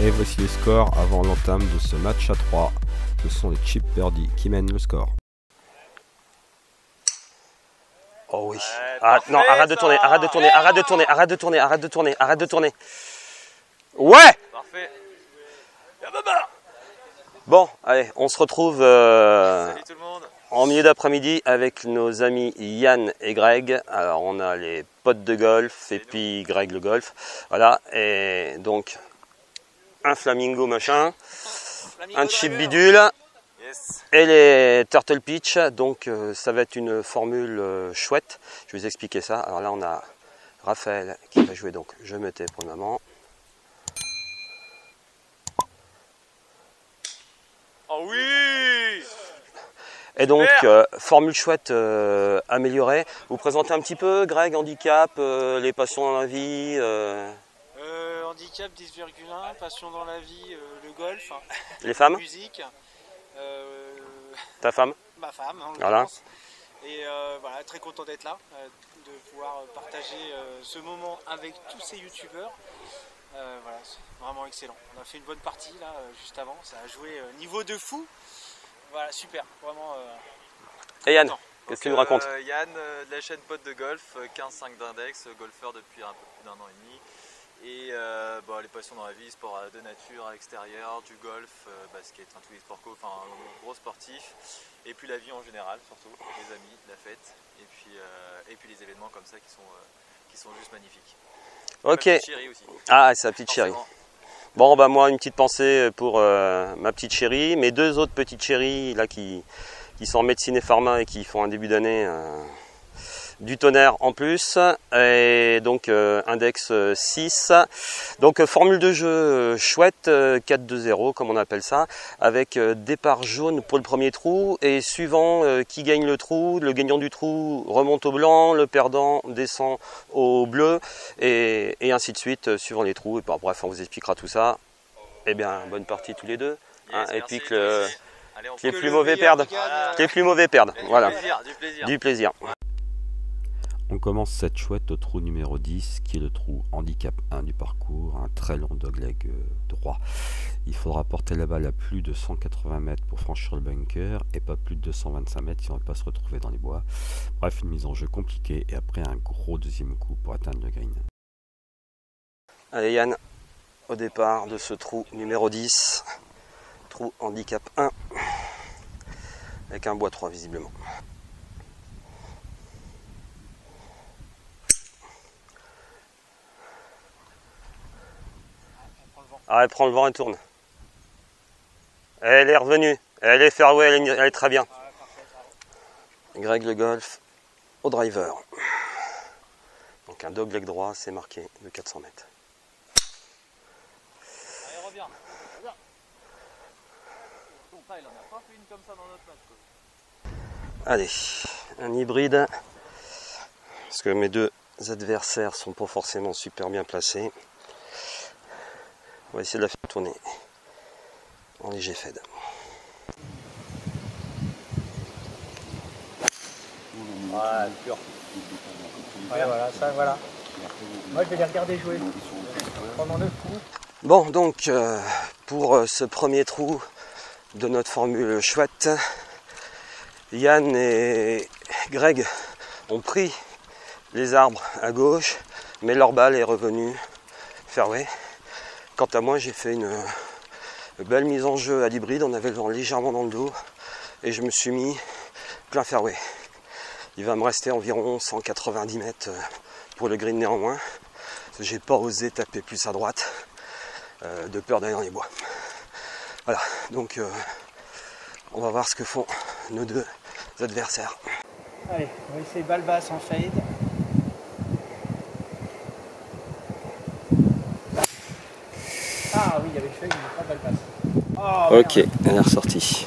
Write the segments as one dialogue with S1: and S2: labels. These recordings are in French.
S1: Et voici les scores avant l'entame de ce match à 3. Ce sont les Chip Birdie qui mènent le score.
S2: Oh oui. Ah, non, arrête de tourner, arrête de tourner, arrête de tourner, arrête de tourner, arrête de tourner, arrête de tourner. Ouais.
S3: Parfait.
S2: Bon, allez, on se retrouve
S3: Salut tout le monde.
S2: en milieu d'après-midi avec nos amis Yann et Greg. Alors on a les potes de golf et puis Greg le golf. Voilà, et donc un flamingo machin, un chip bidule.
S3: Yes.
S2: Et les Turtle Pitch, donc ça va être une formule chouette. Je vais vous expliquer ça. Alors là, on a Raphaël qui va jouer, donc je me tais pour le moment.
S3: Oh oui.
S2: Et donc, formule chouette améliorée. Vous présentez un petit peu, Greg, handicap, les passions dans la vie.
S4: Handicap 10,1, passion dans la vie, le golf,
S2: Les femmes,
S4: la musique.
S2: ta femme.
S4: Ma femme, en
S2: Voilà.
S4: l'occurrence. Et voilà, très content d'être là, de pouvoir partager ce moment avec tous ces youtubeurs. Voilà, c'est vraiment excellent. On a fait une bonne partie là, juste avant, ça a joué niveau de fou. Voilà, super, vraiment.
S2: Et Yann,
S4: content.
S2: qu'est-ce que tu nous racontes?
S3: Yann de la chaîne Pote de Golf, 15-5 d'index, golfeur depuis un peu plus d'1 an et demi. Et les passions dans la vie, sport de nature, à l'extérieur, du golf, basket, tous les sports co, enfin gros sportif. Et puis la vie en général, surtout, les amis, la fête, et puis les événements comme ça qui sont juste magnifiques.
S2: Ok.
S3: Ma petite chérie aussi.
S2: Ah, c'est la petite chérie.
S3: Forcément.
S2: Bon, bah moi, une petite pensée pour ma petite chérie, mes deux autres petites chéries là qui sont en médecine et pharma et qui font un début d'année du tonnerre en plus, et donc index 6. Donc formule de jeu chouette, 4-2-0 comme on appelle ça, avec départ jaune pour le premier trou, et suivant qui gagne le trou, le gagnant du trou remonte au blanc, le perdant descend au bleu, et ainsi de suite suivant les trous. Et bah, bref, on vous expliquera tout ça. Eh bien, bonne partie tous les deux.
S3: Yes,
S2: et puis
S3: merci,
S2: que
S3: Allez, on
S2: les
S3: fait
S2: plus
S4: le
S2: mauvais
S4: meilleur
S2: perdent.
S4: gagne.
S2: Que les plus mauvais perdent. Voilà,
S3: Du plaisir, du plaisir.
S2: du plaisir.
S1: On commence cette chouette au trou numéro 10, qui est le trou handicap 1 du parcours, un très long dogleg droit. Il faudra porter la balle à plus de 180 mètres pour franchir le bunker, et pas plus de 225 mètres si on ne veut pas se retrouver dans les bois. Bref, une mise en jeu compliquée, et après un gros deuxième coup pour atteindre le green.
S2: Allez Yann, au départ de ce trou numéro 10, trou handicap 1, avec un bois 3 visiblement. Allez, prends le vent et tourne. Elle est revenue, elle est fairway, elle est très bien. Greg le golf au driver. Donc un dogleg droit, c'est marqué de 400 mètres.
S3: Allez, reviens. Ton pas, il en a pas fait une comme ça dans notre match, quoi.
S2: Allez, un hybride, parce que mes deux adversaires sont pas forcément super bien placés. On va essayer de la faire tourner en léger fade.
S3: Ouais, sûr.
S4: Ouais, voilà, ça, voilà. Moi, je vais les regarder jouer pendant 9 coups.
S2: Bon, donc pour ce premier trou de notre formule chouette, Yann et Greg ont pris les arbres à gauche, mais leur balle est revenue fairway. Quant à moi, j'ai fait une belle mise en jeu à l'hybride, on avait le vent légèrement dans le dos, et je me suis mis plein fairway. Il va me rester environ 190 mètres pour le green néanmoins, parce que j'ai pas osé taper plus à droite, de peur d'aller dans les bois. Voilà, donc on va voir ce que font nos deux adversaires.
S4: Allez, on va essayer balle basse en fade. Ah oui, il y avait le fade, mais pas balle basse. Oh,
S2: Ok, elle est ressortie.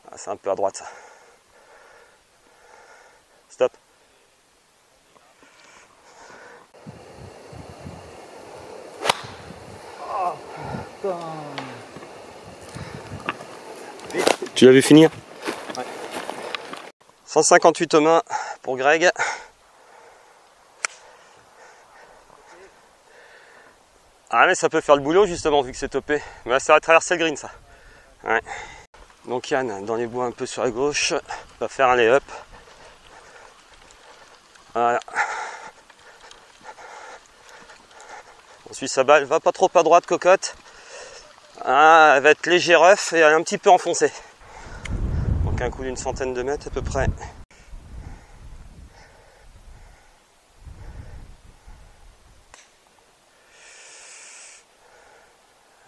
S2: Ah, c'est un peu à droite ça. Stop.
S4: Oh putain.
S2: Tu l'as vu finir?
S4: Ouais.
S2: 158 aux mains pour Greg. Ah mais ça peut faire le boulot justement vu que c'est topé. Mais là, ça va traverser le green ça. Ouais. Donc Yann dans les bois un peu sur la gauche va faire un lay-up. Voilà. On suit sa balle, va pas trop à droite cocotte. Ah, elle va être léger rough et elle est un petit peu enfoncée. Donc un coup d'une centaine de mètres à peu près.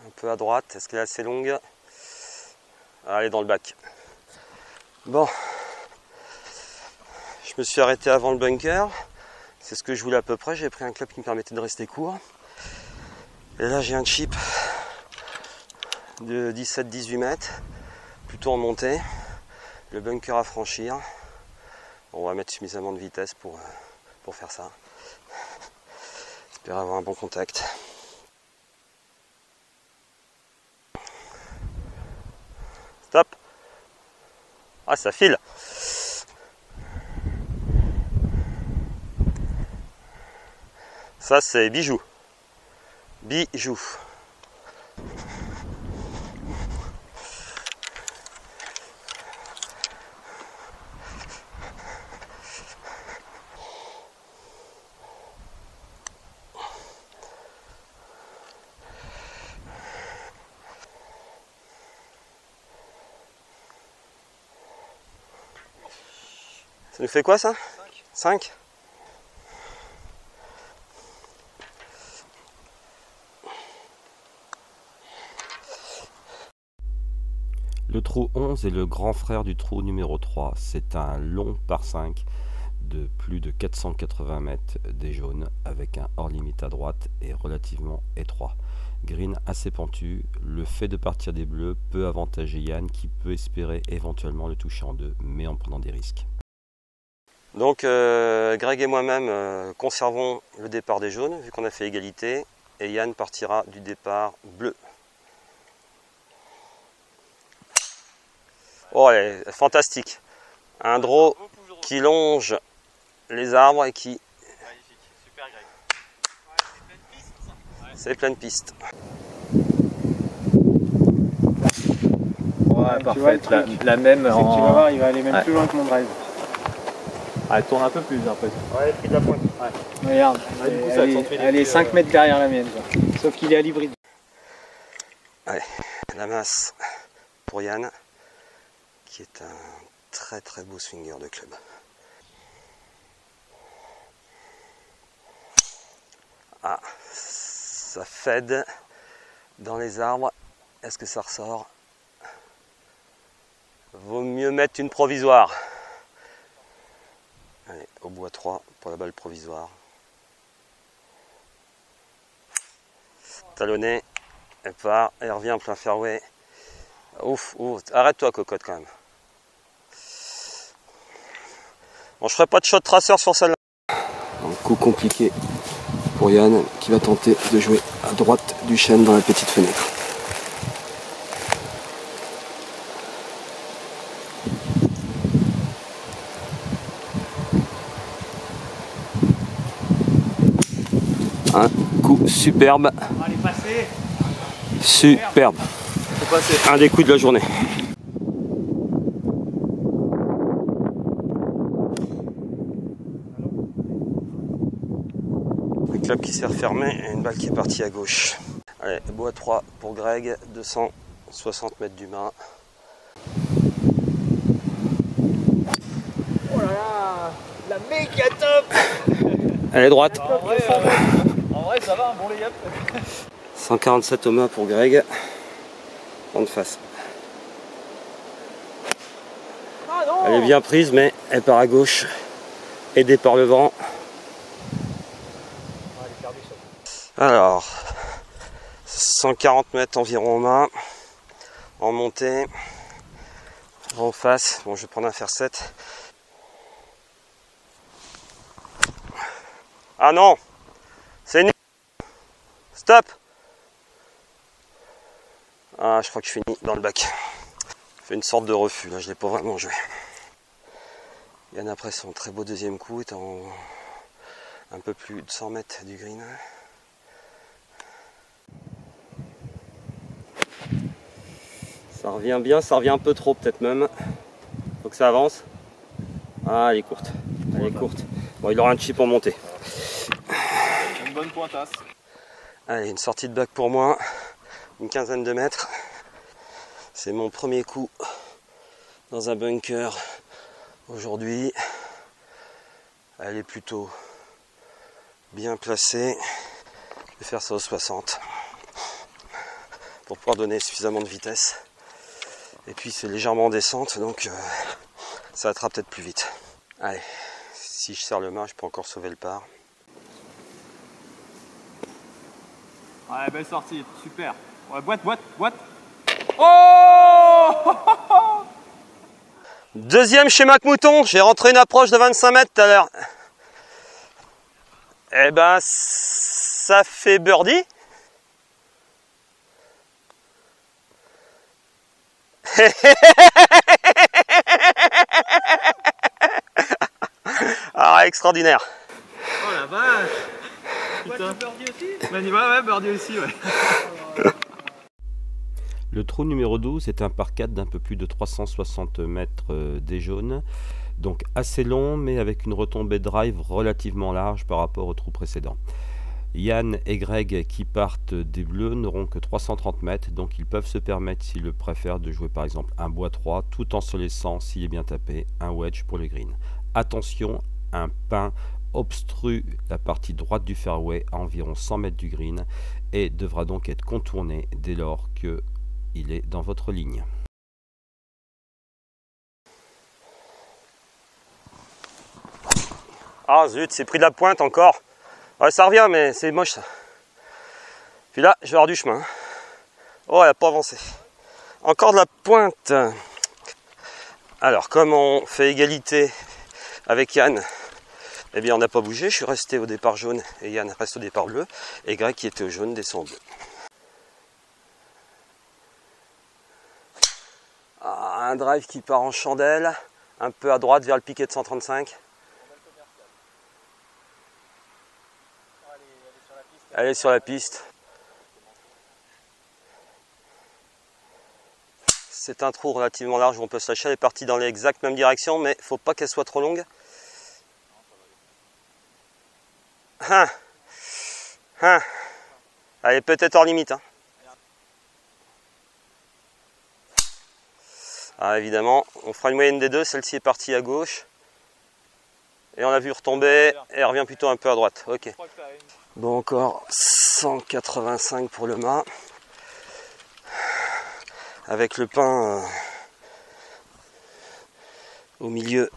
S2: Un peu à droite, est-ce qu'elle est assez longue? Ah, elle est dans le bac. Bon, je me suis arrêté avant le bunker. C'est ce que je voulais à peu près. J'ai pris un club qui me permettait de rester court. Et là j'ai un chip de 17-18 mètres, plutôt en montée. Le bunker à franchir. On va mettre suffisamment de vitesse pour faire ça. J'espère avoir un bon contact. Stop. Ah, ça file. Ça c'est bijou. Bijou. Ça nous fait quoi ça? 5.
S1: Le trou 11 est le grand frère du trou numéro 3. C'est un long par 5 de plus de 480 mètres des jaunes avec un hors limite à droite et relativement étroit. Green assez pentu, le fait de partir des bleus peut avantager Yann qui peut espérer éventuellement le toucher en deux, mais en prenant des risques.
S2: Donc Greg et moi-même conservons le départ des jaunes vu qu'on a fait égalité et Yann partira du départ bleu. Oh, elle est fantastique. Un draw qui longe les arbres et qui...
S3: Magnifique, super Greg.
S2: C'est pleine piste.
S3: Ouais,
S4: tu vois,
S3: parfait. La même
S4: Tu vas voir, il va aller même plus loin que mon drive.
S3: Ah, elle tourne un peu plus, j'ai l'impression.
S2: Ouais, elle a pris de la pointe.
S3: Ouais.
S4: Regarde,
S3: Ouais, du coup, ça accentue les
S4: elle est
S3: plus,
S4: 5 mètres derrière la mienne. Quoi. Sauf qu'il est à l'hybride.
S2: Allez, la masse pour Yann, qui est un très très beau swinger de club. Ah, ça fade dans les arbres. Est-ce que ça ressort? Vaut mieux mettre une provisoire. Allez, au bois 3 pour la balle provisoire. Talonné, elle part, elle revient en plein fairway. Ouf, ouf, arrête-toi cocotte quand même. Bon, je ferai pas de shot tracer sur celle-là. Un coup compliqué pour Yann qui va tenter de jouer à droite du chêne dans la petite fenêtre. Un coup superbe.
S4: Elle est passée.
S2: Superbe. Un des coups de la journée. Le club qui s'est refermé et une balle qui est partie à gauche. Allez, bois 3 pour Greg, 260 mètres du mât.
S4: Oh là là, la méga top.
S2: Elle est droite.
S3: En vrai, ça va, un bon layup.
S2: 147 au mât pour Greg. En face.
S4: Ah non.
S2: Elle est bien prise, mais elle part à gauche. Aidée par le vent. Alors, 140 mètres environ au mât. En montée. En face. Bon, je vais prendre un fer 7. Ah non! C'est nul! Stop! Ah, je crois que je finis dans le bac. Je fais une sorte de refus, là, je l'ai pas vraiment joué. Yann, après son très beau deuxième coup, est en un peu plus de 100 mètres du green. Ça revient bien, ça revient un peu trop peut-être même. Faut que ça avance. Ah, elle est courte. Elle est courte. Bon, il aura un chip en montée.
S3: Une bonne pointasse.
S2: Allez, une sortie de bac pour moi. Une quinzaine de mètres. C'est mon premier coup dans un bunker aujourd'hui. Elle est plutôt bien placée. Je vais faire ça au 60 pour pouvoir donner suffisamment de vitesse. Et puis c'est légèrement en descente, donc ça attrape peut-être plus vite. Allez, si je serre le mât, je peux encore sauver le par.
S3: Ouais, belle sortie, super. Ouais, boîte. Oh
S2: Deuxième chez Mac-Mouton, j'ai rentré une approche de 25 mètres tout à l'heure. Eh ben, ça fait birdie. Ah, extraordinaire.
S3: Oh la vache. Putain. Birdie aussi? Ouais, birdie aussi, ouais.
S1: Le trou numéro 12 est un par 4 d'un peu plus de 360 mètres des jaunes, donc assez long mais avec une retombée drive relativement large par rapport au trou précédent. Yann et Greg qui partent des bleus n'auront que 330 mètres, donc ils peuvent se permettre, s'ils le préfèrent, de jouer par exemple un bois 3 tout en se laissant, s'il est bien tapé, un wedge pour le green. Attention, un pin obstrue la partie droite du fairway à environ 100 mètres du green et devra donc être contourné dès lors que il est dans votre ligne.
S2: Ah zut, c'est pris de la pointe encore. Ouais, ça revient, mais c'est moche ça. Puis là, je vais avoir du chemin. Oh, elle n'a pas avancé. Encore de la pointe. Alors, comme on fait égalité avec Yann, eh bien, on n'a pas bougé. Je suis resté au départ jaune et Yann reste au départ bleu. Et Greg, qui était au jaune, descend au bleu. Ah, un drive qui part en chandelle, un peu à droite vers le piquet de 135. Elle est sur la piste. C'est un trou relativement large où on peut se lâcher. Elle est partie dans l'exacte même direction, mais il ne faut pas qu'elle soit trop longue. Elle est peut-être hors limite. Ah, évidemment, on fera une moyenne des deux. Celle-ci est partie à gauche. Et on l'a vu retomber. Et elle revient plutôt un peu à droite. Ok. Bon, encore 185 pour le mât. Avec le pin au milieu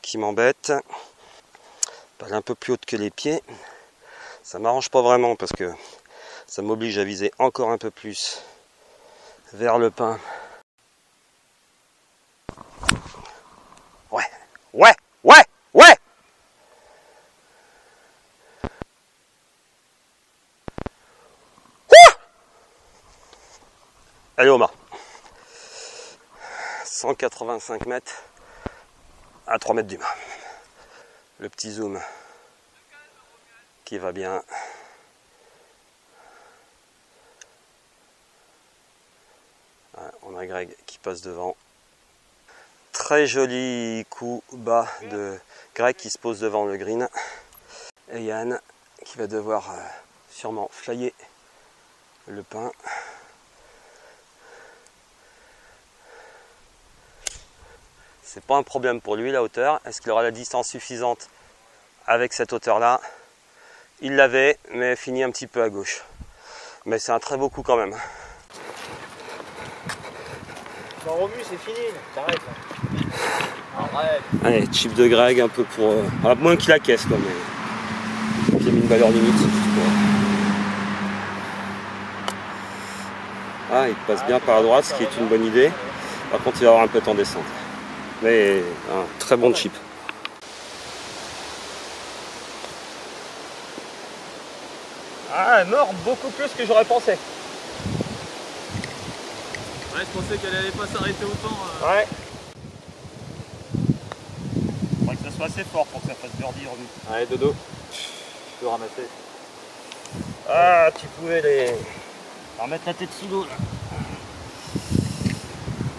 S2: qui m'embête. Pas un peu plus haute que les pieds. Ça m'arrange pas vraiment parce que ça m'oblige à viser encore un peu plus vers le pin. Ouais. Allez au mât. 185 mètres à 3 mètres du mât. Le petit zoom qui va bien. Voilà, on a Greg qui passe devant. Très joli coup bas de Greg qui se pose devant le green. Et Yann qui va devoir sûrement flyer le pin. C'est pas un problème pour lui la hauteur. Est-ce qu'il aura la distance suffisante avec cette hauteur là? Il l'avait, mais finit un petit peu à gauche. Mais c'est un très beau coup quand même.
S4: Bon, Romu, c'est fini, t'arrêtes là.
S3: Arrête.
S2: Allez, chip de Greg un peu pour... à moins qu'il la caisse quoi, mais... J'ai mis une valeur limite. Ah, il passe bien par la droite, ce qui est une bonne idée. Par contre, il va avoir un peu de temps descente. Mais un très bon chip. Ah, elle mord beaucoup plus que j'aurais pensé.
S3: Ouais, je pensais qu'elle allait pas s'arrêter autant.
S2: Ouais. Il faudrait que ça soit assez fort pour que ça fasse birdie revenu.
S3: Allez, dodo. Je peux ramasser.
S2: Ah, tu pouvais les... remettre la tête sous l'eau là.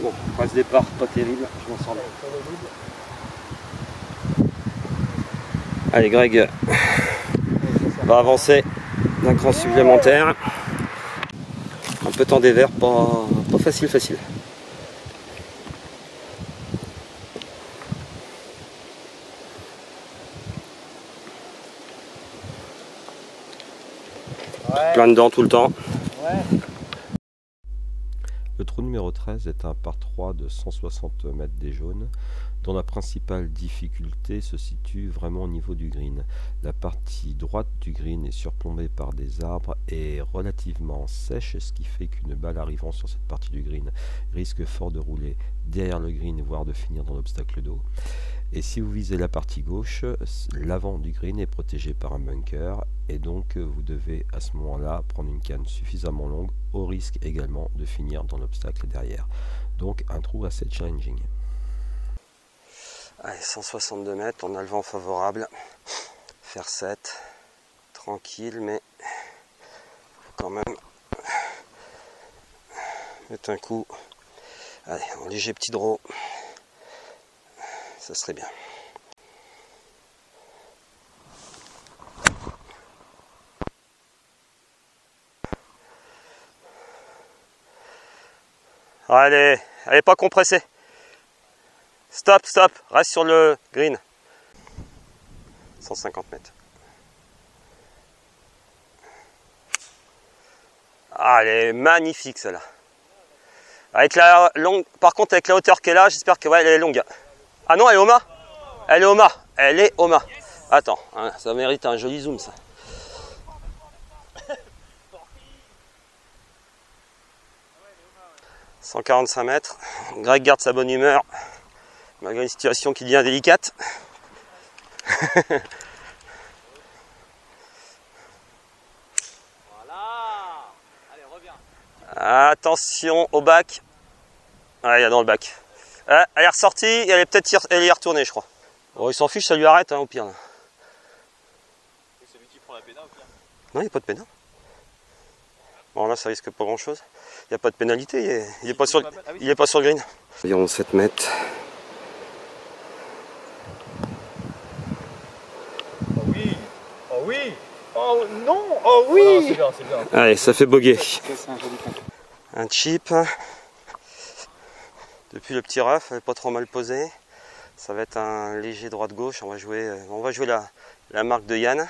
S2: Bon, phase départ pas terrible, je m'en sors là. Allez Greg va avancer d'un cran supplémentaire. Un peu temps des verts, pas facile.
S4: Ouais.
S2: Plein dedans tout le temps.
S4: Ouais.
S1: Le trou numéro 13 est un par 3 de 160 mètres des jaunes, dont la principale difficulté se situe vraiment au niveau du green. La partie droite du green est surplombée par des arbres et relativement sèche, ce qui fait qu'une balle arrivant sur cette partie du green risque fort de rouler derrière le green, voire de finir dans l'obstacle d'eau. Et si vous visez la partie gauche, l'avant du green est protégé par un bunker et donc vous devez à ce moment-là prendre une canne suffisamment longue, au risque également de finir dans l'obstacle derrière. Donc un trou assez challenging.
S2: Allez, 162 mètres, on a le vent favorable. Faire 7, tranquille, mais faut quand même mettre un coup. Allez, en léger petit draw. Ça serait bien. Allez, pas compressé. Stop, reste sur le green. 150 mètres. Ah, elle est magnifique celle-là. Avec la longue, par contre avec la hauteur qu'elle a, j'espère que ouais, elle est longue. Ah non, elle est au mât. Elle est au mât. Attends, hein, ça mérite un joli zoom ça. « 145 mètres. Greg garde sa bonne humeur, malgré une situation qui devient délicate.
S3: Voilà. Allez, reviens.
S2: Attention au bac. Ah, il y a dans le bac. Elle est ressortie et elle est retournée, je crois. Oh, il s'en fiche, ça lui arrête hein, au pire. Là.
S3: C'est celui qui prend la pédale au pire.
S2: Non, il n'y a pas de pénal. Bon, là, ça risque pas grand chose. Il n'y a pas de pénalité, il n'est pas, sur le green. Environ 7 mètres.
S3: Oh oui. Oh oui. Oh non. Oh oui. Oh, c'est bien, c'est bien.
S2: Allez, ça fait bogey.
S4: C'est un joli point.
S2: Un chip. Depuis le petit rough, elle n'est pas trop mal posée. Ça va être un léger droite-gauche. On va jouer la marque de Yann.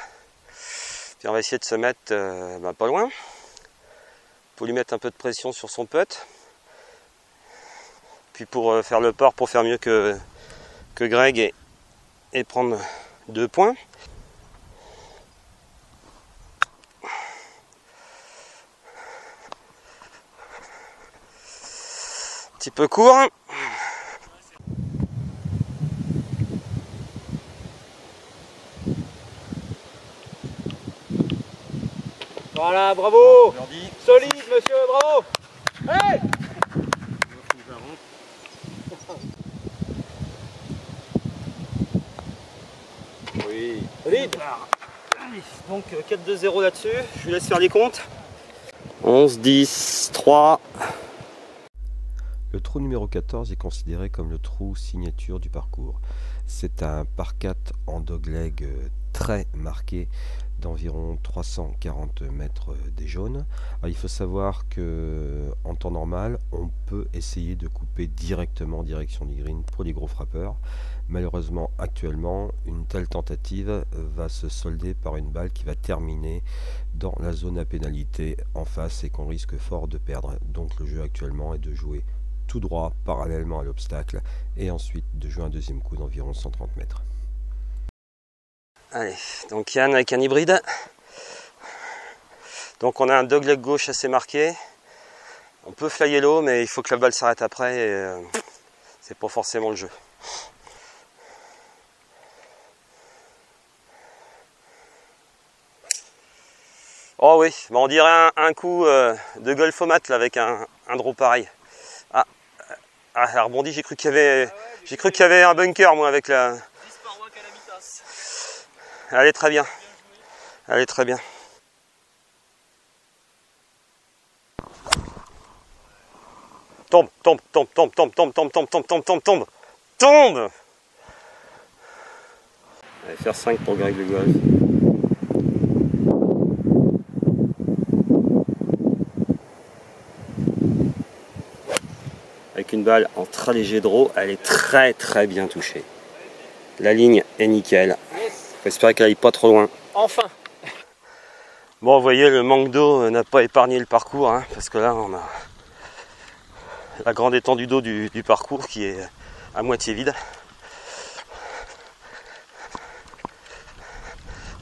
S2: Puis on va essayer de se mettre pas loin. Pour lui mettre un peu de pression sur son putt. Puis pour faire le par, pour faire mieux que Greg et prendre 2 points. Un petit peu court.
S4: Voilà, bravo. Solide, monsieur, bravo. Hey.
S2: Oui.
S4: Solide.
S2: Donc 4-2-0 là-dessus. Je vous laisse faire les comptes. 11, 10, 3.
S1: Le trou numéro 14 est considéré comme le trou signature du parcours. C'est un par 4 en dogleg très marqué d'environ 340 mètres des jaunes. Alors, il faut savoir que en temps normal, on peut essayer de couper directement en direction du green pour les gros frappeurs. Malheureusement, actuellement, une telle tentative va se solder par une balle qui va terminer dans la zone à pénalité en face et qu'on risque fort de perdre. Donc le jeu actuellement est de jouer tout droit parallèlement à l'obstacle et ensuite de jouer un deuxième coup d'environ 130 mètres.
S2: Allez, donc Yann avec un hybride. Donc on a un dogleg gauche assez marqué. On peut flyer l'eau, mais il faut que la balle s'arrête après et c'est pas forcément le jeu. Oh oui, bah on dirait un coup de golfomat là, avec un draw pareil. Ah, elle a rebondi, j'ai cru qu'il y avait un bunker moi avec la. Elle est très bien. Elle est très bien. Tombe, tombe, tombe, tombe, tombe, tombe, tombe, tombe, tombe, tombe, tombe, tombe, tombe. Allez, faire 5 pour Greg le golf. Avec une balle en très léger draw, elle est très bien touchée. La ligne est nickel. Faut espérer qu'elle aille pas trop loin.
S4: Enfin.
S2: Bon, vous voyez, le manque d'eau n'a pas épargné le parcours, hein, parce que là, on a la grande étendue d'eau du parcours qui est à moitié vide.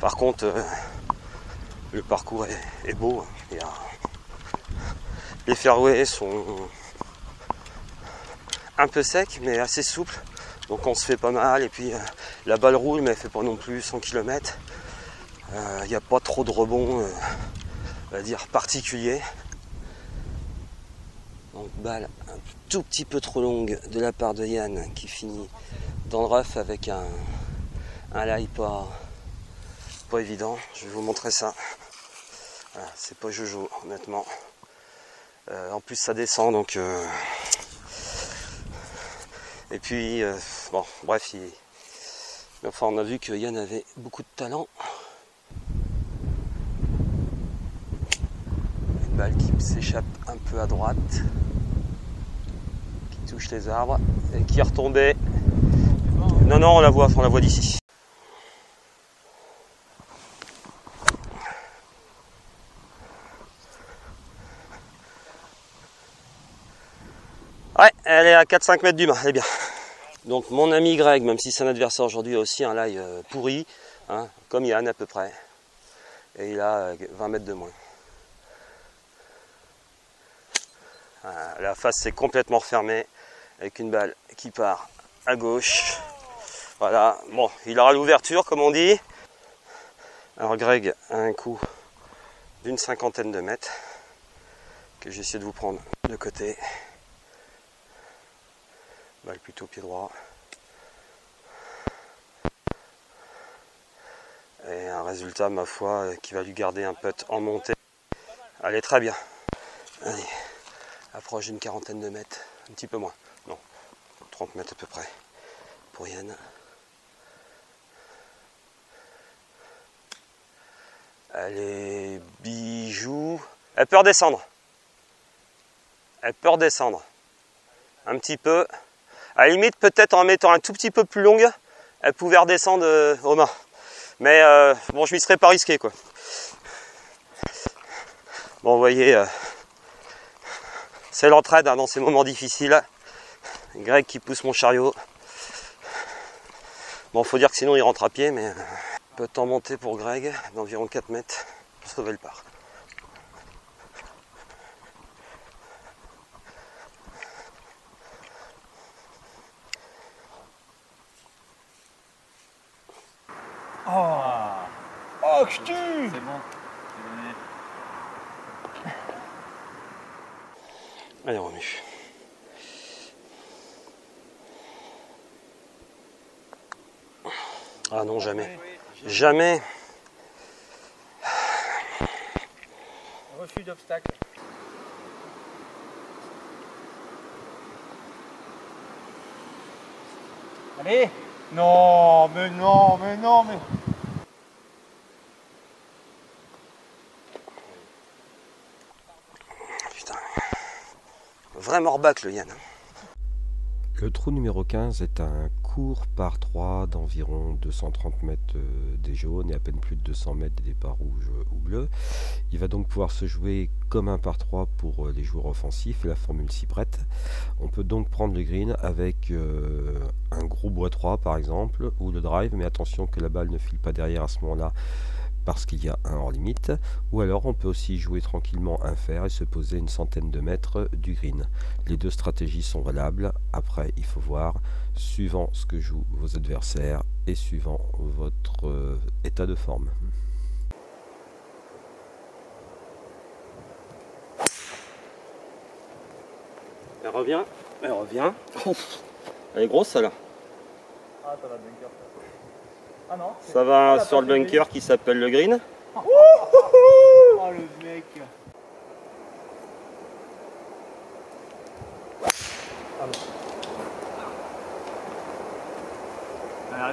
S2: Par contre, le parcours est beau. Hein. Les fairways sont un peu secs, mais assez souples. Donc on se fait pas mal. Et puis la balle roule, mais elle fait pas non plus 100 km. Il n'y a pas trop de rebonds, on va dire, particuliers. Donc balle un tout petit peu trop longue de la part de Yann qui finit dans le rough avec un lie pas évident. Je vais vous montrer ça. Voilà, c'est pas Jojo, honnêtement. En plus ça descend, donc et puis bon, bref, enfin, on a vu que Yann avait beaucoup de talent. Une balle qui s'échappe un peu à droite, qui touche les arbres et qui est retombée. Non, on la voit d'ici. Ouais, elle est à 4-5 mètres du mât, elle est bien. Donc mon ami Greg, même si c'est un adversaire aujourd'hui, a aussi un lie pourri, hein, comme Yann à peu près. Et il a 20 mètres de moins. La face s'est complètement refermée avec une balle qui part à gauche. Voilà, bon, il aura l'ouverture comme on dit. Alors Greg a un coup d'une 50aine de mètres que j'essaie de vous prendre de côté. Balle plutôt pied droit. Et un résultat, ma foi, qui va lui garder un putt en montée. Allez, très bien. Allez, approche d'une 40aine de mètres, un petit peu moins. Non, 30 mètres à peu près pour Yann. Allez, bijou. Elle peut redescendre. Elle peut redescendre. Un petit peu. À la limite, peut-être en mettant un tout petit peu plus longue, elle pouvait redescendre aux mains. Mais bon, je m'y serais pas risqué, quoi. Bon, vous voyez, c'est l'entraide hein, dans ces moments difficiles. Greg qui pousse mon chariot. Bon, faut dire que sinon il rentre à pied, mais peu de temps monté pour Greg, d'environ 4 mètres pour sauver le par.
S4: Oh, que je tue.
S3: C'est bon.
S2: Allez, remue. Ah non, jamais. Jamais.
S4: Refus d'obstacle. Allez. Non, mais non, mais non, mais...
S2: Putain. Vrai morbac le Yann.
S1: Le trou numéro 15 est un court par 3 d'environ 230 mètres des jaunes et à peine plus de 200 mètres des départs rouges ou bleus. Il va donc pouvoir se jouer comme un par 3 pour les joueurs offensifs et la formule s'y prête. On peut donc prendre le green avec un gros bois 3 par exemple ou le drive, mais attention que la balle ne file pas derrière à ce moment-là parce qu'il y a un hors limite, ou alors on peut aussi jouer tranquillement un fer et se poser une centaine de mètres du green. Les deux stratégies sont valables. Après, il faut voir, suivant ce que jouent vos adversaires et suivant votre état de forme.
S2: Elle revient. Elle revient. Elle est grosse, celle-là.
S4: Ah, ça va bunker. Ah non.
S2: Ça va sur le bunker qui s'appelle le green.
S4: Oh, le mec.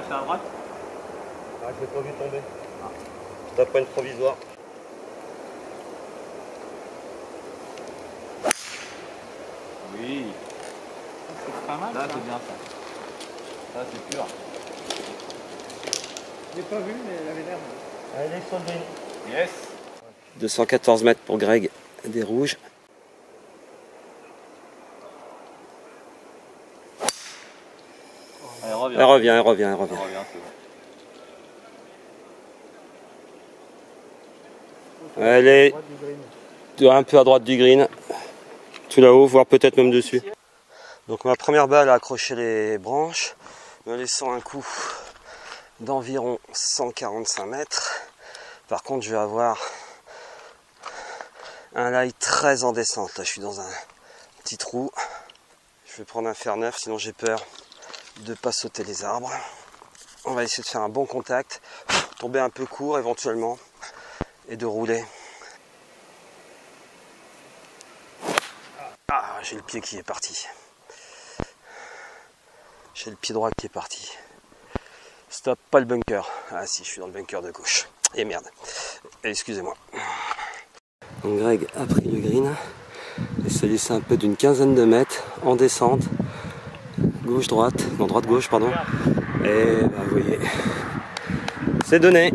S3: faire à droite.
S2: Ah, je l'ai pas vu tomber. T'as pas une provisoire.
S3: Oui.
S4: C'est pas mal.
S3: Là,
S4: Ça.
S3: c'est bien ça. Ça, c'est pur.
S4: Je l'ai pas vu, mais elle avait l'air.
S2: Allez, sur le green.
S3: Yes.
S2: 214 mètres pour Greg, des rouges.
S3: Elle revient.
S2: Elle revient.
S3: Elle revient, c'est bon.
S2: Elle est un peu à droite du green. Tout là-haut, voire peut-être même dessus. Donc ma première balle a accroché les branches, me laissant un coup d'environ 145 mètres. Par contre, je vais avoir un lie très en descente. Là, je suis dans un petit trou. Je vais prendre un fer neuf, sinon j'ai peur de ne pas sauter les arbres. On va essayer de faire un bon contact, tomber un peu court éventuellement et de rouler. Ah, j'ai le pied qui est parti. J'ai le pied droit qui est parti. Stop, pas le bunker. Ah si, je suis dans le bunker de gauche. Et merde. Excusez-moi. Donc Greg a pris le green et s'est laissé un peu d'une quinzaine de mètres en descente. Gauche-droite, non droite-gauche pardon. Et bah, vous voyez, c'est donné.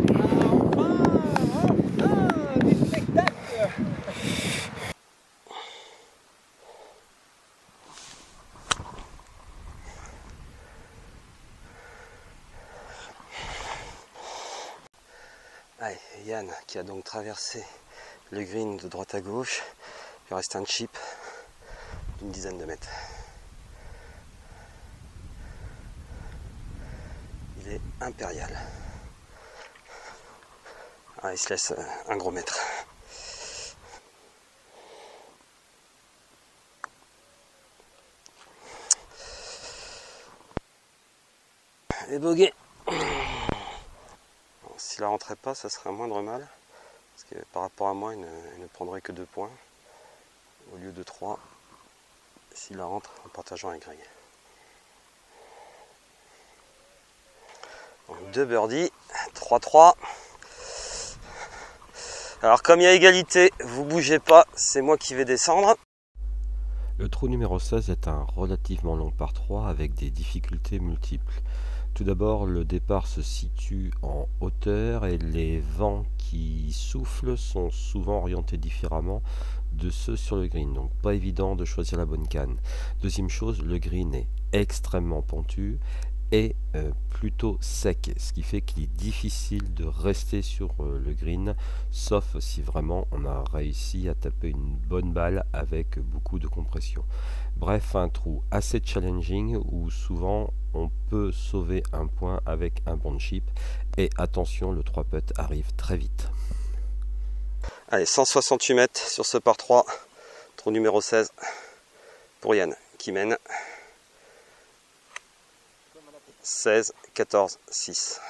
S2: Allez, Yann qui a donc traversé le green de droite à gauche. Il reste un chip d'une dizaine de mètres. Il est impérial. Ah, il se laisse un gros mètre. Et bogey. S'il la rentrait pas, ça serait un moindre mal. Parce que par rapport à moi, il ne prendrait que 2 points au lieu de 3 s'il la rentre en partageant avec Greg. Donc 2 birdies, 3-3. Alors comme il y a égalité, vous bougez pas, c'est moi qui vais descendre.
S1: Le trou numéro 16 est un relativement long par 3 avec des difficultés multiples. Tout d'abord, le départ se situe en hauteur et les vents qui soufflent sont souvent orientés différemment de ceux sur le green, donc pas évident de choisir la bonne canne. Deuxième chose, le green est extrêmement pentu et plutôt sec, ce qui fait qu'il est difficile de rester sur le green, sauf si vraiment on a réussi à taper une bonne balle avec beaucoup de compression. Bref, un trou assez challenging où souvent on peut sauver un point avec un bon chip. Et attention, le 3 putt arrive très vite.
S2: Allez, 168 mètres sur ce par 3, trou numéro 16 pour Yann qui mène. 16, 14, 6.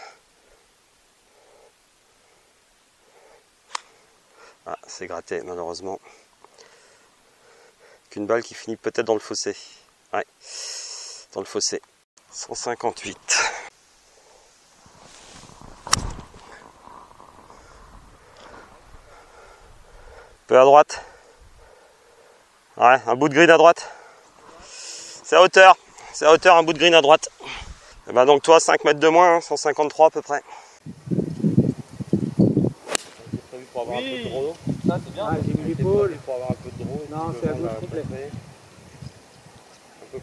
S2: Ah, c'est gratté malheureusement. Qu'une balle qui finit peut-être dans le fossé. Ouais, dans le fossé. 158. Peu à droite. Ouais, un bout de green à droite. C'est à hauteur. C'est à hauteur, un bout de green à droite. Et ben donc toi 5 mètres de moins, hein, 153 à peu près.
S4: Oui,
S3: Ça, c'est bien.
S4: ah, j'ai mis l'épaule.
S2: Pour avoir un peu de draw.
S4: Non, c'est à gauche complet.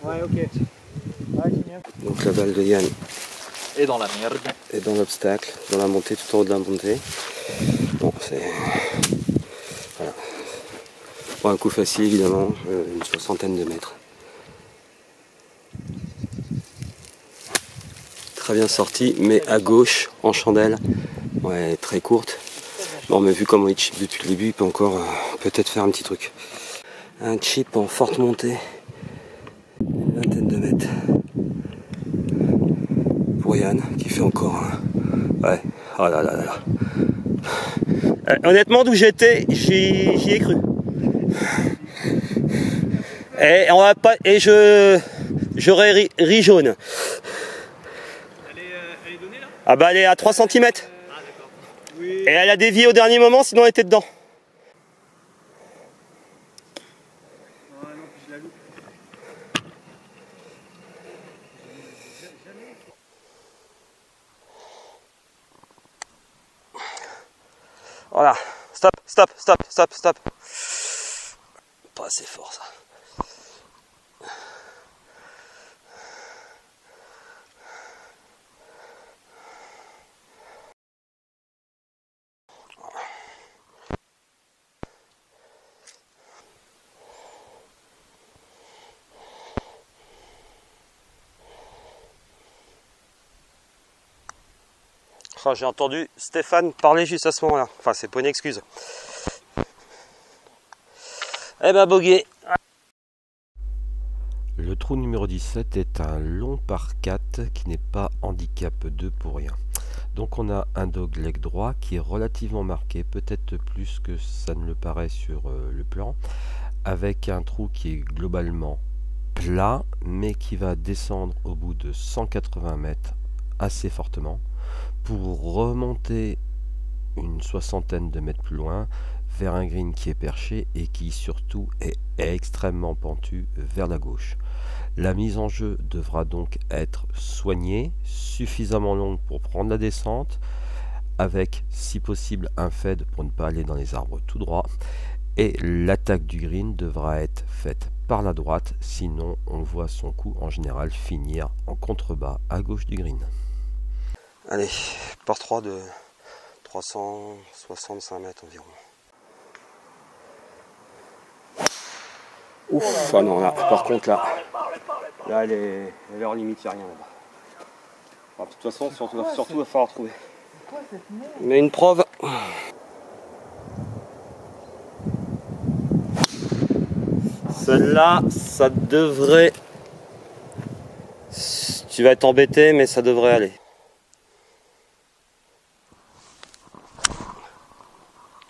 S4: Ouais, ok. Ouais, c'est bien.
S2: Donc la balle de Yann
S3: Et dans la merde.
S2: est dans l'obstacle, dans la montée, tout en haut de la montée. Bon, c'est... Voilà. Pas un coup facile évidemment, une soixantaine de mètres. Très bien sorti, mais à gauche, en chandelle. Ouais, très courte. Bon, mais vu comment il chip depuis le début, il peut encore peut-être faire un petit truc. Un chip en forte montée. Une vingtaine de mètres. Pour Yann, qui fait encore un... Ouais, oh là là là là. Honnêtement, d'où j'étais, j'y ai cru. Et on va pas... Et j'aurais ri jaune.
S4: Elle est
S2: Ah bah elle est à 3 cm. Et elle a dévié au dernier moment, sinon elle était dedans. Voilà, stop, stop, stop, stop, stop. Pas assez fort ça. Oh, j'ai entendu Stéphane parler juste à ce moment-là. Enfin, c'est pas une excuse. Eh ben, bogué.
S1: Le trou numéro 17 est un long par 4 qui n'est pas handicap 2 pour rien. Donc on a un dogleg droit qui est relativement marqué, peut-être plus que ça ne le paraît sur le plan, avec un trou qui est globalement plat, mais qui va descendre au bout de 180 mètres assez fortement, pour remonter une soixantaine de mètres plus loin vers un green qui est perché et qui surtout est extrêmement pentu vers la gauche. La mise en jeu devra donc être soignée, suffisamment longue pour prendre la descente, avec si possible un fade pour ne pas aller dans les arbres tout droit, et l'attaque du green devra être faite par la droite, sinon on voit son coup en général finir en contrebas à gauche du green.
S2: Allez, par 3 de 365 mètres environ. Ouf, ah non, là, par contre, là elle est hors limite, il n'y a rien là-bas. Alors, de toute façon, surtout, il va falloir trouver. Mais une preuve. Celle-là, ça devrait. Tu vas être embêté, mais ça devrait aller.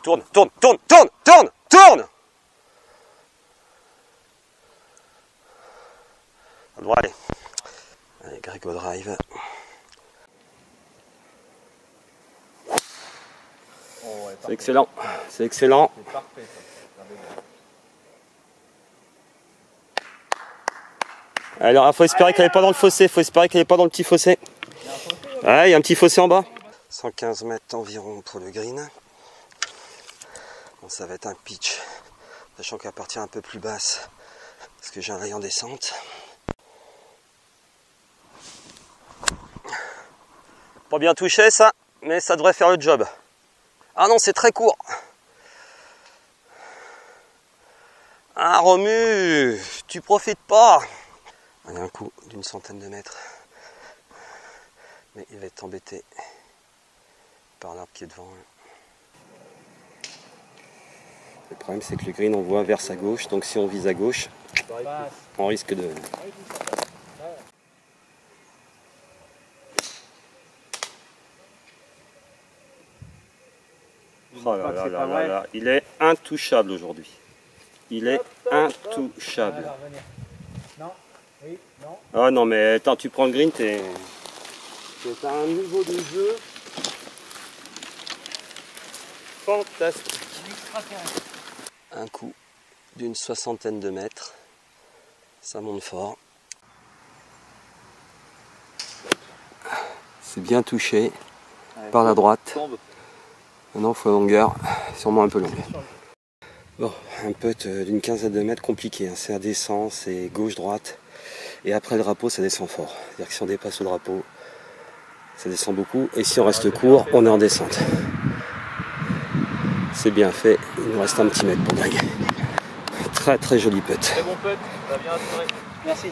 S2: Tourne, tourne, tourne, tourne, tourne, tourne! Ça devrait aller. Allez, Greg au drive. C'est excellent, c'est excellent. Alors, il faut espérer qu'elle n'est pas dans le fossé, il faut espérer qu'elle n'est pas dans le petit fossé. Ouais, il y a un petit fossé en bas. 115 mètres environ pour le green. Bon, ça va être un pitch, sachant qu'à partir un peu plus basse, parce que j'ai un rayon descente. Pas bien touché ça, mais ça devrait faire le job. Ah non, c'est très court. Ah Romu, tu profites pas. Il y a un coup d'une centaine de mètres. Mais il va être embêté par l'arbre qui est devant. Le problème c'est que le green on voit vers sa gauche, donc si on vise à gauche, on risque de... Oh là là là là là, il est intouchable aujourd'hui. Il est intouchable.
S4: Non, oui, non.
S2: Ah non mais attends, tu prends le green, t'es à un niveau de jeu fantastique. Un coup d'une soixantaine de mètres, ça monte fort. C'est bien touché par la droite. Maintenant il faut la longueur, sûrement un peu longue. Bon, un putt d'une quinzaine de mètres compliqué, hein. C'est indécent, c'est gauche-droite. Et après le drapeau, ça descend fort. C'est-à-dire que si on dépasse le drapeau, ça descend beaucoup. Et si on reste court, on est en descente. C'est bien fait, il nous reste un petit mètre pour Greg. Très très joli putt.
S3: Très bon putt, ça va bien assuré.
S4: Merci.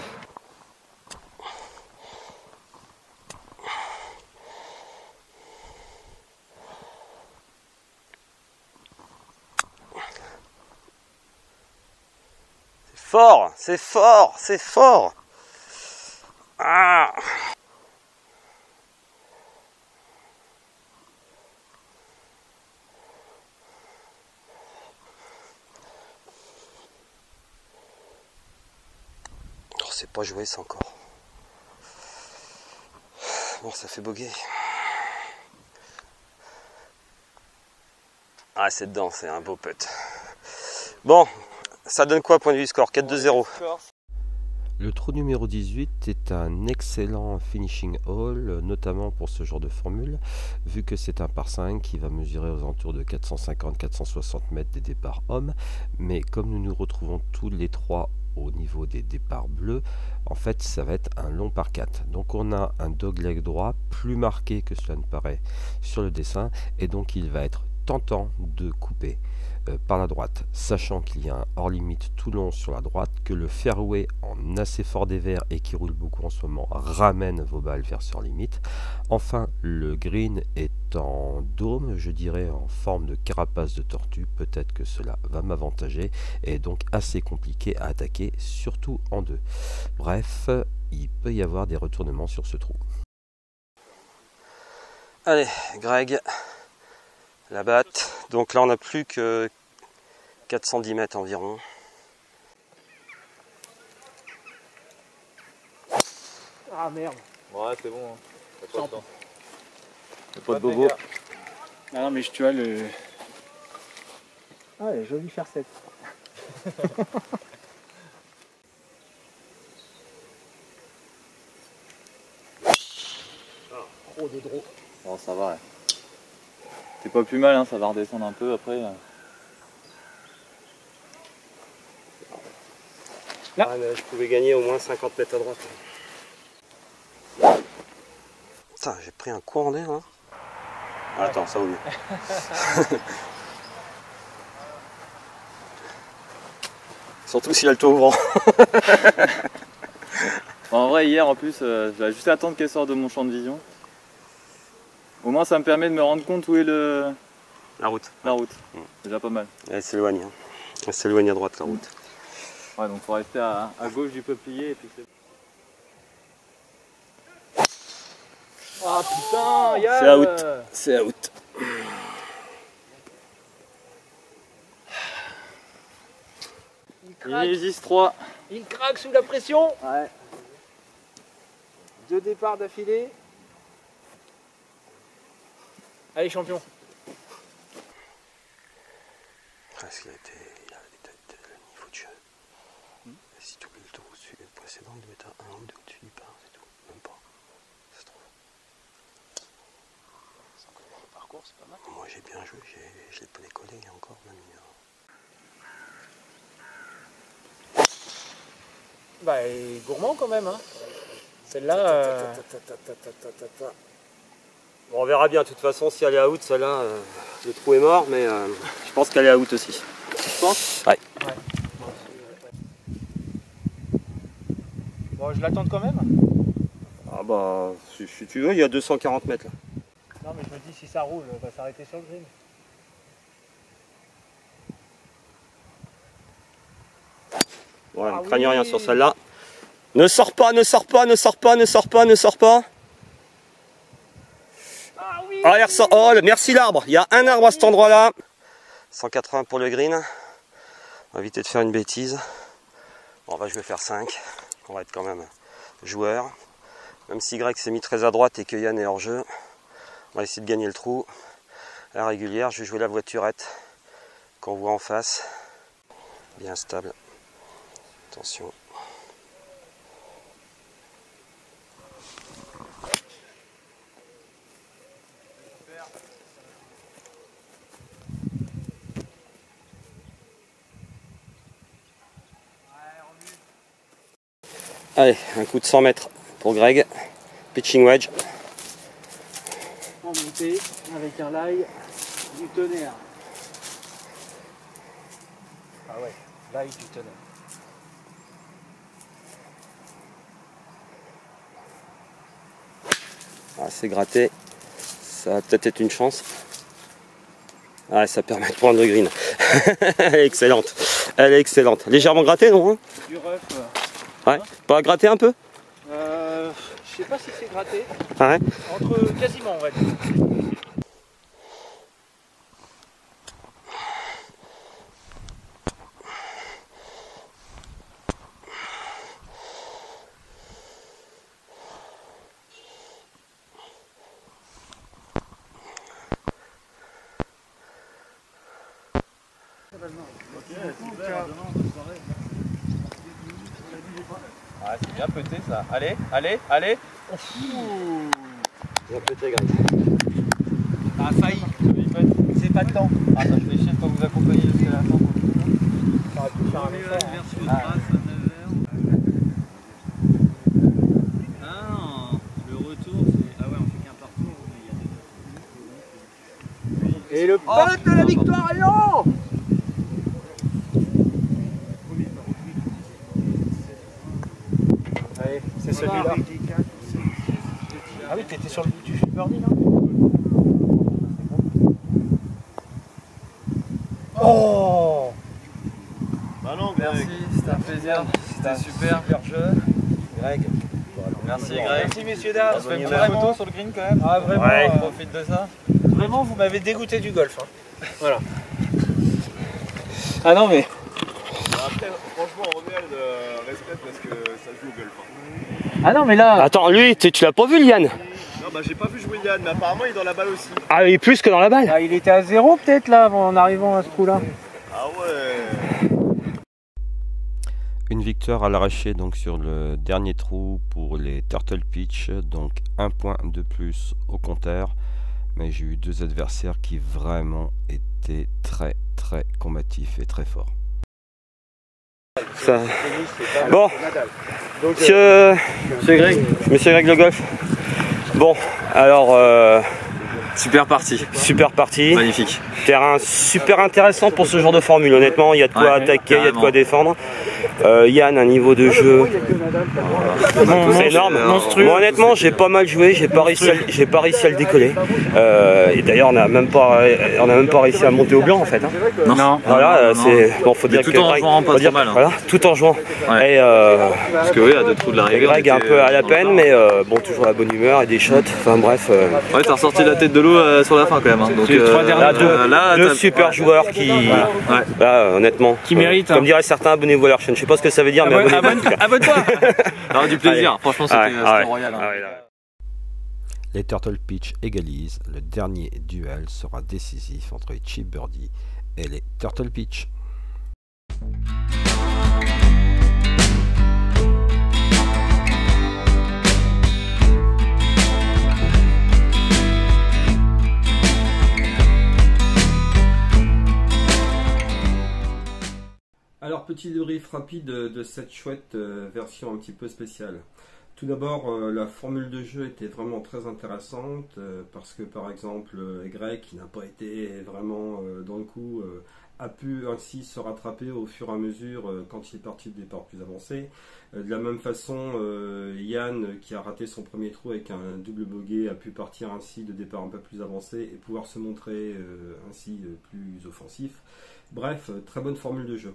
S2: Fort, c'est fort, c'est fort. Ah. Oh, c'est pas joué ça encore. Bon, ça fait bogey. Ah, c'est dedans, c'est un beau putt. Bon, ça donne quoi point de vue score? 4-2-0.
S1: Le trou numéro 18 est un excellent finishing hole, notamment pour ce genre de formule, vu que c'est un par 5 qui va mesurer aux alentours de 450-460 mètres des départs hommes, mais comme nous nous retrouvons tous les trois au niveau des départs bleus, en fait ça va être un long par 4. Donc on a un dogleg droit plus marqué que cela ne paraît sur le dessin, et donc il va être tentant de couper par la droite, sachant qu'il y a un hors limite tout long sur la droite, que le fairway en assez fort dévers et qui roule beaucoup en ce moment ramène vos balles vers ce hors limite. Enfin, le green est en dôme, je dirais en forme de carapace de tortue, peut-être que cela va m'avantager, et donc assez compliqué à attaquer, surtout en deux. Bref, il peut y avoir des retournements sur ce trou.
S2: Allez, Greg, la batte. Donc là, on n'a plus que 410 mètres environ.
S4: Ah merde.
S3: Ouais, c'est bon, hein. T'as pas le temps.
S5: Y'a pas de bobo.
S4: Ah non, mais tu vois le. Ah, elle est jolie charsette. Trop de draw.
S5: Bon, ça va. Ouais. C'est pas plus mal, hein, ça va redescendre un peu après.
S2: Là. Ah, mais je pouvais gagner au moins 50 mètres à droite. Putain, j'ai pris un courant d'air là. Ah, attends, ça vaut mieux. Surtout s'il a le toit au vent.
S5: En vrai, hier en plus, j'avais juste attendre qu'elle sorte de mon champ de vision. Au moins, ça me permet de me rendre compte où est la route. C'est déjà pas mal.
S2: Elle s'éloigne. Hein. Elle s'éloigne à droite la route.
S5: Ouais, donc faut rester à gauche du peuplier et puis c'est. Ah putain, Yann.
S2: C'est out. C'est out.
S4: Il
S5: Inésis 3.
S4: Il craque sous la pression.
S5: Ouais.
S4: 2 départs d'affilée. Allez, champion.
S2: Est-ce qu'il a été le niveau de jeu. Si tu oublies le tour précédent, il doit être à 1 ou 2 au-dessus du par, c'est tout. Même pas. C'est trop.
S4: Sans connaître le parcours, c'est pas mal.
S2: Moi j'ai bien joué, je l'ai pas décollé, il y a encore même
S4: Bah, il est gourmand quand même. Hein. Celle-là.
S2: Bon, on verra bien, de toute façon, si elle est out, celle-là, le trou est mort, mais je pense qu'elle est out aussi.
S5: Tu penses?
S2: Ouais.
S4: Bon, je l'attends quand même.
S2: Ah bah, si tu veux, il y a 240 mètres là.
S4: Non, mais je me dis, si ça roule, on va s'arrêter sur le green.
S2: Voilà,
S4: Ah
S2: ne craignez
S4: oui.
S2: rien sur celle-là. Ne sors pas, ne sors pas, ne sors pas, ne sors pas, ne sors pas.
S4: Ah oui.
S2: Ah, elle ressort. Oh, merci l'arbre. Il y a un arbre à cet endroit-là. 180 pour le green. On va éviter de faire une bêtise. Bon, on va jouer faire 5. On va être quand même joueur. Même si Greg s'est mis très à droite et que Yann est hors jeu. On va essayer de gagner le trou. À la régulière, je vais jouer la voiturette qu'on voit en face. Bien stable. Attention. Allez, un coup de 100 mètres pour Greg. Pitching wedge.
S4: En montée, avec un lie du tonnerre. Ah ouais, lie du tonnerre.
S2: Ah, c'est gratté. Ça va peut-être être une chance. Ah, ça permet de prendre le green. Elle est excellente. Elle est excellente. Légèrement grattée, non hein?
S4: Du rough.
S2: Ouais. Pas gratter un peu?
S4: Je sais pas si c'est gratté.
S2: Ah ouais.
S4: Entre quasiment, on va dire.
S3: Ah, c'est bien pété ça. Allez, allez, allez.
S2: Bien pété, Greg.
S4: Ah, failli. C'est pas de temps.
S3: Ah, ça fait chier de pas vous accompagner jusqu'à la fin.
S4: Ça aurait pu faire un effort. Et le pote de la victoire, Léon! Allez, c'est celui-là. Ah oui, t'étais sur le but du birdie là? Oh!
S3: Bah non,
S5: Merci, c'était un plaisir, c'était super.
S3: Super jeu. Greg.
S5: Merci Greg.
S4: Merci messieurs dames.
S5: On se fait une petite photo sur le green quand même.
S4: Ah vraiment,
S5: Ouais, profite de ça.
S4: vraiment vous m'avez dégoûté du golf. Hein. Voilà. Ah non mais.
S6: Après, franchement, Ronald, respect parce que ça joue au golf. Hein.
S4: Ah non mais là.
S2: Attends, lui, tu l'as pas vu, Yann?
S6: Non, bah j'ai pas vu jouer Yann, mais apparemment il est dans la balle aussi.
S2: Ah, il est plus que dans la balle.
S4: Ah, il était à 0 peut-être là en arrivant à ce trou là.
S6: Ah ouais.
S1: Une victoire à l'arraché donc sur le dernier trou pour les Turtle Pitch, donc un point de plus au compteur. Mais j'ai eu deux adversaires qui vraiment étaient très combatifs et très forts.
S2: Ça. Bon, monsieur Greg Le Golf. Bon, alors
S5: Super partie.
S2: super partie.
S5: Magnifique.
S2: Terrain super intéressant pour ce genre de formule. Honnêtement, il y a de quoi attaquer, il y a de quoi défendre. Yann, un niveau de jeu c'est énorme. Moi, honnêtement, j'ai pas mal joué, j'ai pas réussi à le décoller. Et d'ailleurs, on n'a même pas réussi à monter au blanc en fait. Hein.
S5: Non.
S2: Voilà, c'est bon, faut dire
S5: tout
S2: que
S5: en
S2: Greg,
S5: jouant pas trop mal, hein.
S2: voilà, tout en jouant.
S5: Ouais.
S2: Et
S5: Parce que oui, à deux trous de l'arrivée.
S2: Greg est un peu à la peine, mais bon, toujours la bonne humeur et des shots. Enfin bref.
S5: Ouais, t'as ressorti la tête de l'eau sur la fin quand même. Hein. Donc
S2: Deux super joueurs qui, là, honnêtement,
S4: Qui méritent.
S2: Comme diraient certains, abonnez-vous à leur chaîne. Je sais pas ce que ça veut dire, mais abonnez-vous en tout cas.
S4: Abonne-toi.
S5: Non, du plaisir.
S2: Allez.
S5: Franchement, c'était royal. Hein.
S1: Les Turtle Pitch égalisent. Le dernier duel sera décisif entre les Chip Birdie et les Turtle Pitch. Alors, petit débrief rapide de cette chouette version un petit peu spéciale. Tout d'abord, la formule de jeu était vraiment très intéressante parce que par exemple, Greg, qui n'a pas été vraiment dans le coup, a pu ainsi se rattraper au fur et à mesure quand il est parti de départ plus avancé. De la même façon, Yann, qui a raté son premier trou avec un double bogey, a pu partir ainsi de départ un peu plus avancé et pouvoir se montrer ainsi plus offensif. Bref, très bonne formule de jeu.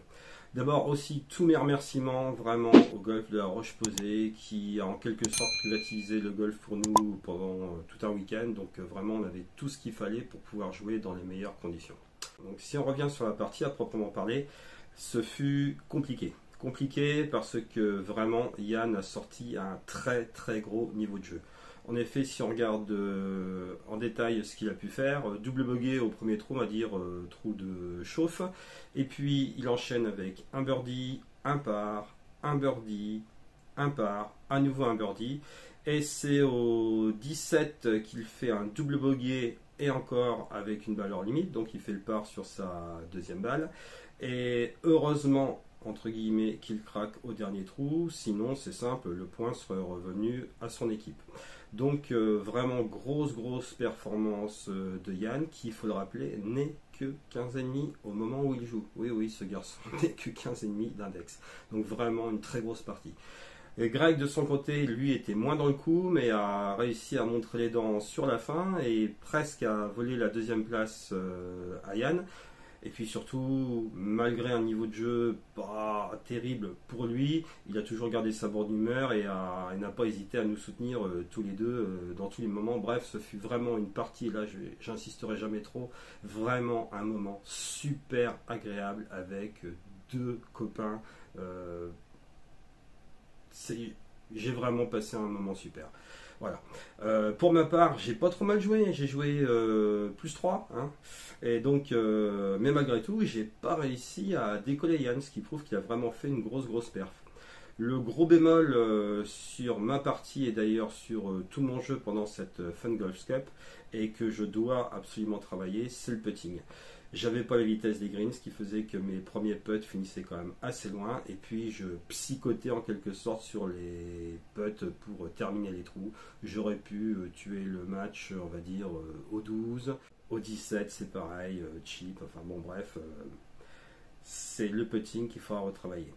S1: D'abord aussi tous mes remerciements vraiment au golf de la Roche-Posay qui a en quelque sorte privatisé le golf pour nous pendant tout un week-end. Donc vraiment on avait tout ce qu'il fallait pour pouvoir jouer dans les meilleures conditions. Donc si on revient sur la partie à proprement parler, ce fut compliqué. Compliqué parce que vraiment Yann a sorti un très gros niveau de jeu. En effet, si on regarde en détail ce qu'il a pu faire, double bogey au premier trou, on va dire trou de chauffe, et puis il enchaîne avec un birdie, un par, un birdie, un par, à nouveau un birdie, et c'est au 17 qu'il fait un double bogey et encore avec une balle hors limite, donc il fait le par sur sa deuxième balle, et heureusement entre guillemets qu'il craque au dernier trou, sinon c'est simple, le point serait revenu à son équipe. Donc vraiment grosse performance de Yann qui, il faut le rappeler, n'est que 15,5 au moment où il joue. Oui, ce garçon n'est que 15,5 d'index. Donc vraiment une très grosse partie. Et Greg de son côté, lui, était moins dans le coup, mais a réussi à montrer les dents sur la fin et presque à voler la deuxième place à Yann. Et puis surtout, malgré un niveau de jeu pas terrible pour lui, il a toujours gardé sa bonne humeur et n'a pas hésité à nous soutenir tous les deux dans tous les moments. Bref, ce fut vraiment une partie, et là j'insisterai jamais trop, vraiment un moment super agréable avec deux copains. J'ai vraiment passé un moment super.
S7: Voilà. Pour ma part, j'ai pas trop mal joué, j'ai joué plus 3, hein, et donc, mais malgré tout, j'ai pas réussi à décoller Yann, ce qui prouve qu'il a vraiment fait une grosse perf. Le gros bémol sur ma partie et d'ailleurs sur tout mon jeu pendant cette Fun Golf Cup et que je dois absolument travailler, c'est le putting. J'avais pas la vitesse des greens, ce qui faisait que mes premiers putts finissaient quand même assez loin et puis je psychotais en quelque sorte sur les putts pour terminer les trous. J'aurais pu tuer le match, on va dire, au 12, au 17 c'est pareil, cheap, enfin bon bref, c'est le putting qu'il faudra retravailler.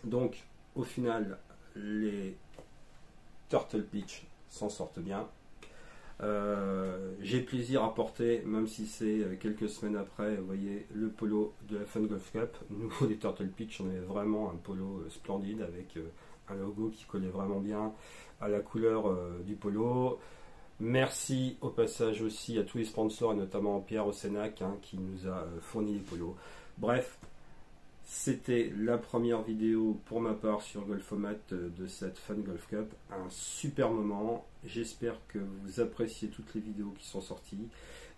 S7: Donc, au final, les Turtle Beach s'en sortent bien. J'ai plaisir à porter, même si c'est quelques semaines après, vous voyez, le polo de la Fun Golf Cup. Nous, les Turtle Beach, on avait vraiment un polo splendide avec un logo qui collait vraiment bien à la couleur du polo. Merci au passage aussi à tous les sponsors, et notamment Pierre Osenac, hein, qui nous a fourni les polos. Bref. C'était la première vidéo pour ma part sur Golfomat de cette Fun Golf Cup. Un super moment. J'espère que vous appréciez toutes les vidéos qui sont sorties.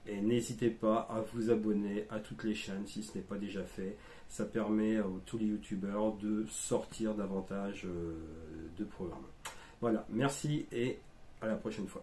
S7: Et n'hésitez pas à vous abonner à toutes les chaînes si ce n'est pas déjà fait. Ça permet à tous les youtubeurs de sortir davantage de programmes. Voilà, merci et à la prochaine fois.